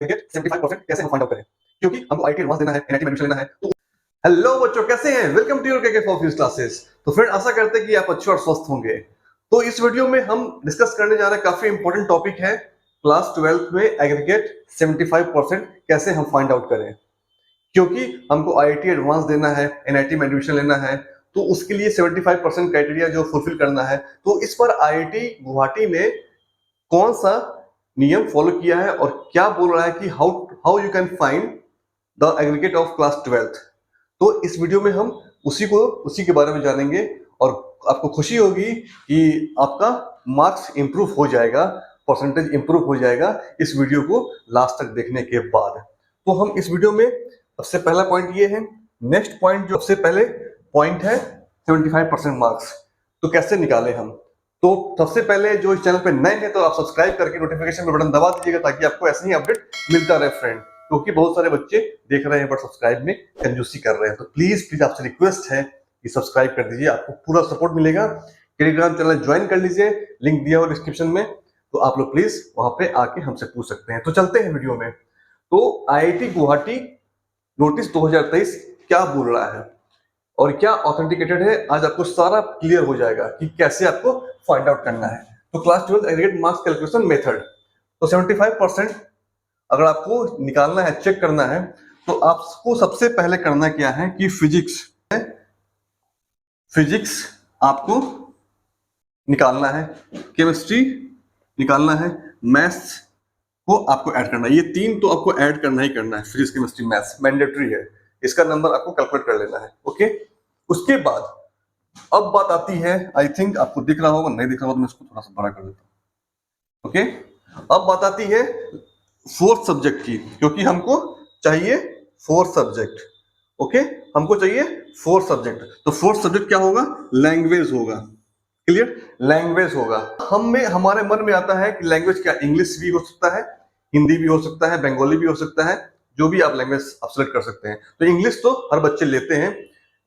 Aggregate 75% कैसे हम find out करें, क्योंकि हमको आईटी एडवांस देना है, एनआईटी में एडमिशन लेना है। तो हेलो बच्चों, कैसे हैं? Welcome to your KK for fuse classes. तो फ्रेंड, आशा करते हैं कि आप अच्छे और स्वस्थ होंगे। तो इस वीडियो में हम डिस्कस करने जा रहे हैं, काफी इंपॉर्टेंट टॉपिक है, क्लास 12th में एग्रीगेट 75% कैसे हम फाइंड आउट करें, क्योंकि हमको आईआईटी एडवांस देना है, एनआईटी में एडमिशन लेना है, तो उसके लिए 75% क्राइटेरिया जो फुलफिल करना है। तो इस पर आईआईटी गुवाहाटी ने कौन सा नियम फॉलो किया है और क्या बोल रहा है कि how how you can find the aggregate of class 12th। तो इस वीडियो में हम उसी के बारे में जानेंगे और आपको खुशी होगी कि आपका मार्क्स इंप्रूव हो जाएगा, परसेंटेज इंप्रूव हो जाएगा इस वीडियो को लास्ट तक देखने के बाद। तो हम इस वीडियो में सबसे पहला पॉइंट ये है, नेक्स्ट पॉइंट जो सबसे पहले पॉइंट है 75% मार्क्स, तो कैसे निकालें हम। तो सबसे पहले जो इस चैनल पे नए हैं तो आप सब्सक्राइब करके नोटिफिकेशन बटन दबा दीजिएगा, ताकि आपको ऐसे ही अपडेट मिलता रहे फ्रेंड। क्योंकि बहुत सारे बच्चे देख रहे हैं बट सब्सक्राइब में कंजूसी कर रहे हैं, तो प्लीज आपसे रिक्वेस्ट है कि सब्सक्राइब कर दीजिए, आपको पूरा सपोर्ट मिलेगा। टेलीग्राम चैनल ज्वाइन कर लीजिए, लिंक दिया हुआ डिस्क्रिप्शन में, तो आप लोग प्लीज वहां पे आके हमसे पूछ सकते हैं। तो चलते हैं वीडियो में। तो आईआईटी गुवाहाटी नोटिस 2023 क्या बोल रहा है और क्या ऑथेंटिकेटेड है, आज आपको सारा क्लियर हो जाएगा कि कैसे आपको फाइंड आउट करना है। तो class 12 aggregate marks calculation method, तो 75% अगर आपको निकालना है, चेक करना है, तो आपको सबसे पहले करना क्या है कि फिजिक्स आपको निकालना है, केमिस्ट्री निकालना है, मैथ्स को आपको ऐड करना है। ये तीन तो आपको ऐड करना ही करना है, फिजिक्स केमिस्ट्री मैथ्स मैंडेटरी है, इसका नंबर आपको कैलकुलेट कर लेना है। ओके, उसके बाद अब बात आती है, आई थिंक आपको दिख रहा होगा, नहीं दिख रहा होगा तो मैं इसको थोड़ा सा बड़ा कर देता हूँ। ओके, अब बात आती है फोर्थ सब्जेक्ट की, क्योंकि हमको चाहिए फोर्थ सब्जेक्ट। ओके, हमको चाहिए फोर्थ सब्जेक्ट, तो फोर्थ सब्जेक्ट क्या होगा? लैंग्वेज होगा। क्लियर, लैंग्वेज होगा। हमारे मन में आता है कि लैंग्वेज क्या, इंग्लिश भी हो सकता है, हिंदी भी हो सकता है, बंगाली भी हो सकता है, जो भी आप लैंग्वेज आप सेलेक्ट कर सकते हैं। तो इंग्लिश तो हर बच्चे लेते हैं,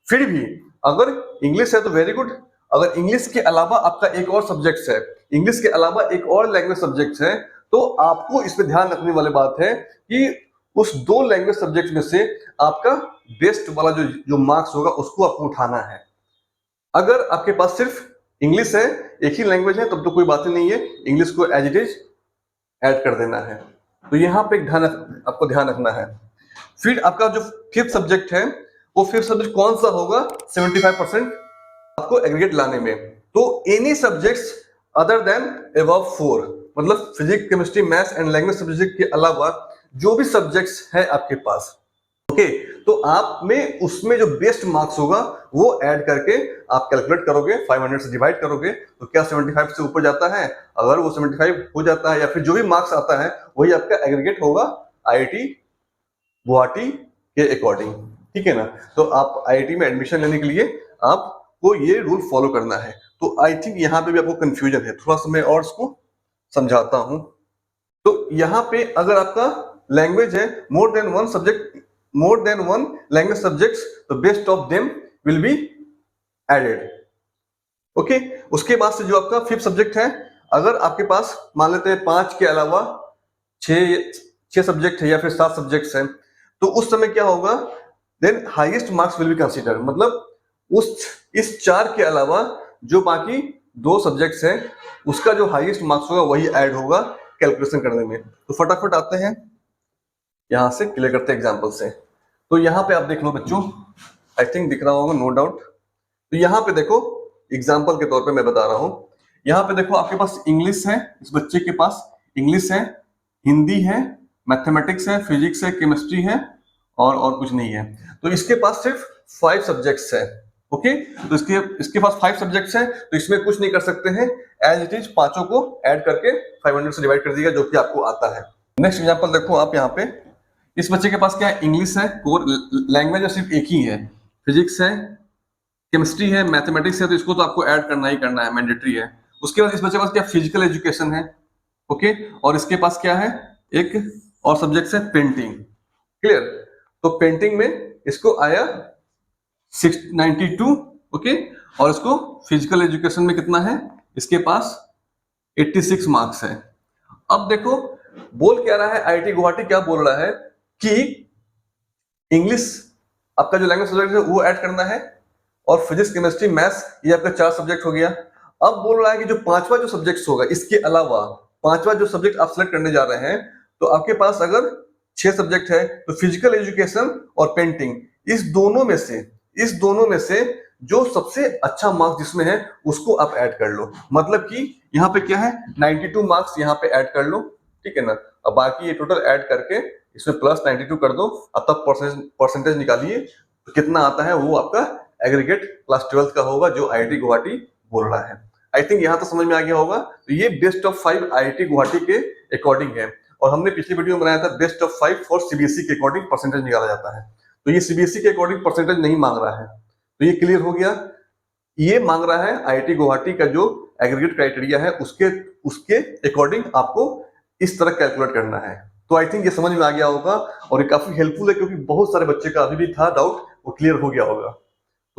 फिर भी अगर इंग्लिश है तो वेरी गुड। अगर इंग्लिश के अलावा आपका एक और सब्जेक्ट है, इंग्लिश के अलावा एक और लैंग्वेज सब्जेक्ट है, तो आपको इसमें ध्यान रखने वाली बात है कि उस दो लैंग्वेज सब्जेक्ट में से आपका बेस्ट वाला जो मार्क्स होगा उसको आपको उठाना है। अगर आपके पास सिर्फ इंग्लिश है, एक ही लैंग्वेज है, तब तो कोई बात ही नहीं है, इंग्लिश को एज इट इज ऐड कर देना है। तो यहाँ पे आपको ध्यान रखना है। फिर आपका जो फिफ्थ सब्जेक्ट है, वो फिफ्थ सब्जेक्ट कौन सा होगा 75% आपको एग्रीगेट लाने में? तो any subjects other than above 4, मतलब physics chemistry maths and language subject के अलावा जो भी सब्जेक्ट्स है आपके पास, ओके, तो आप में उसमें जो बेस्ट मार्क्स होगा वो ऐड करके आप कैलकुलेट करोगे, 500 से डिवाइड करोगे, तो क्या 75 से ऊपर जाता है? अगर वो 75 हो जाता है या फिर जो भी मार्क्स आता है वही आपका एग्रीगेट होगा आईआईटी गुवाहाटी के अकॉर्डिंग। ठीक है ना? तो आप आईआईटी में एडमिशन लेने के लिए आपको ये रूल फॉलो करना है। तो आई थिंक यहाँ पे भी आपको कंफ्यूजन है, थोड़ा सा मैं और इसको समझाता हूं। तो यहाँ पे अगर आपका लैंग्वेज है more than one language subjects, तो best of them will be added. Okay, उसके बाद से जो आपका फिफ्थ सब्जेक्ट है, अगर आपके पास मान लेते हैं 5 के अलावा 6 सब्जेक्ट है या फिर 7 सब्जेक्ट्स हैं, तो उस समय क्या होगा? Then highest marks will be consider, मतलब इस 4 के अलावा जो बाकी 2 सब्जेक्ट्स हैं उसका जो हाईएस्ट मार्क्स होगा वही ऐड होगा कैलकुलेशन करने में। तो फटाफट आते हैं, यहां से क्लियर करते हैं एग्जांपल से। तो यहाँ पे आप देख लो बच्चों, आई थिंक दिख रहा होगा, नो डाउट। तो यहाँ पे देखो, एग्जांपल के तौर पे मैं बता रहा हूं, यहाँ पे देखो आपके पास इंग्लिश है, इस बच्चे के पास इंग्लिश है, हिंदी है, मैथमेटिक्स है, फिजिक्स है, केमिस्ट्री है और कुछ नहीं है। तो इसके पास सिर्फ 5 सब्जेक्ट्स है। ओके, तो इसके पास 5 सब्जेक्ट्स है, तो इसमें कुछ नहीं कर सकते हैं, एज इट इज पांचों को ऐड करके 500 से डिवाइड कर दिया, जो कि आपको आता है। नेक्स्ट एग्जांपल देखो आप, यहाँ पे इस बच्चे के पास क्या है? इंग्लिश है, कोर लैंग्वेज सिर्फ एक ही है, फिजिक्स है, केमिस्ट्री है, मैथमेटिक्स है, तो इसको तो आपको ऐड करना ही करना है, मैंडेटरी है। उसके बाद इस बच्चे के पास क्या? फिजिकल एजुकेशन है। ओके, और इसके पास क्या है? एक और सब्जेक्ट है पेंटिंग। क्लियर? तो पेंटिंग में इसको आया 692। ओके, और इसको फिजिकल एजुकेशन में कितना है? इसके पास 86 मार्क्स है। अब देखो बोल क्या रहा है आईआईटी गुवाहाटी, क्या बोल रहा है कि इंग्लिश आपका जो लैंग्वेज सब्जेक्ट है वो ऐड करना है, और फिजिक्स केमिस्ट्री मैथ्स ये आपका 4 सब्जेक्ट हो गया। अब बोल रहा है कि जो पांचवा जो सब्जेक्ट होगा, इसके अलावा पांचवा जो सब्जेक्ट आप सिलेक्ट करने जा रहे हैं, तो आपके पास अगर 6 सब्जेक्ट है तो फिजिकल एजुकेशन और पेंटिंग, इस दोनों में से जो सबसे अच्छा मार्क्स जिसमें है उसको आप ऐड कर लो। मतलब कि यहाँ पे क्या है 92 मार्क्स यहाँ पे ऐड कर लो, ठीक है ना। अब बाकी ये टोटल ऐड करके इसमें प्लस 92 कर दो, अब तक परसेंटेज निकालिए तो कितना आता है, वो आपका एग्रीगेट क्लास 12 का होगा जो आईआईटी गुवाहाटी बोल रहा है। आई थिंक यहाँ तो समझ में आ गया होगा। तो ये बेस्ट ऑफ 5 आईआईटी गुवाहाटी के अकॉर्डिंग है, और हमने पिछली वीडियो में बनाया था बेस्ट ऑफ 5 फॉर सीबीएसई के अकॉर्डिंग परसेंटेज निकाला जाता है। तो ये सीबीएसई के अकॉर्डिंग परसेंटेज नहीं मांग रहा है, तो ये क्लियर हो गया। ये मांग रहा है आईआईटी गुवाहाटी का जो एग्रीगेट क्राइटेरिया है उसके अकॉर्डिंग आपको इस तरह कैलकुलेट करना है। तो आई थिंक ये समझ में आ गया होगा, और ये काफी हेल्पफुल है क्योंकि बहुत सारे बच्चे का अभी भी था डाउट, वो क्लियर हो गया होगा।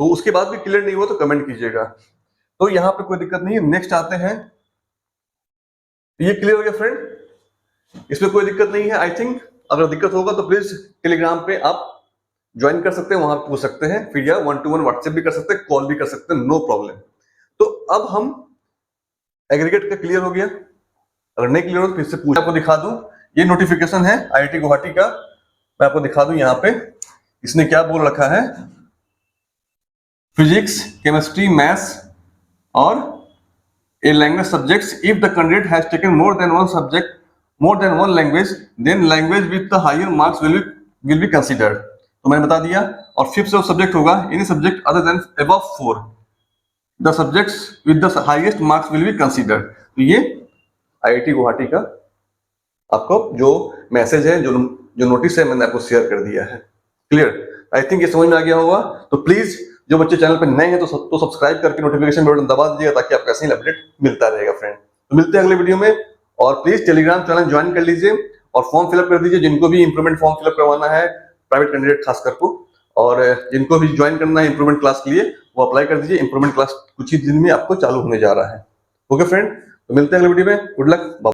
तो उसके बाद भी क्लियर नहीं हुआ तो कमेंट कीजिएगा। तो यहाँ पे कोई दिक्कत नहीं है। नेक्स्ट आते हैं, ये क्लियर हो गया फ्रेंड, इसमें कोई दिक्कत नहीं है। आई थिंक अगर दिक्कत होगा तो प्लीज टेलीग्राम पे आप ज्वाइन कर सकते हैं, वहां पूछ सकते हैं, फिर या 1-to-1 व्हाट्सएप भी कर सकते हैं, कॉल भी कर सकते हैं, नो प्रॉब्लम। तो अब हम एग्रीगेट का क्लियर हो गया, अगर नहीं क्लियर हो तो फिर से पूछ, आपको दिखा दूं, ये नोटिफिकेशन है आईआईटी गुवाहाटी का, मैं आपको दिखा दूं। यहाँ पे इसने क्या बोल रखा है, फिजिक्स केमिस्ट्री मैथ्स और a language subjects if the candidate has taken more than one language, then language with the higher marks will be considered। तो मैंने बता दिया। और फिफ्थ जो सब्जेक्ट होगा, any subject other than above 4 the subjects with the highest marks will be considered। तो ये IIT Guwahati का आपको जो मैसेज है, जो नोटिस है, मैंने आपको शेयर कर दिया है। क्लियर, आई थिंक ये समझ में आ गया होगा। तो प्लीज जो बच्चे चैनल पर नए हैं तो सब्सक्राइब करके नोटिफिकेशन बटन दबा दीजिएगा ताकि आपको ऐसे ही अपडेट मिलता रहेगा फ्रेंड। तो मिलते हैं अगले वीडियो में, और प्लीज टेलीग्राम चैनल ज्वाइन कर लीजिए और फॉर्म फिलअप कर दीजिए, जिनको भी इंप्रूवमेंट फॉर्म फिलअप करवाना है प्राइवेट कैंडिडेट खासकर को, और जिनको भी ज्वाइन करना है इंप्रूवमेंट क्लास के लिए वो अप्लाई कर दीजिए। इंप्रूवमेंट क्लास कुछ ही दिन में आपको चालू होने जा रहा है। ओके फ्रेंड, तो मिलते हैं अगले वीडियो में। Good luck.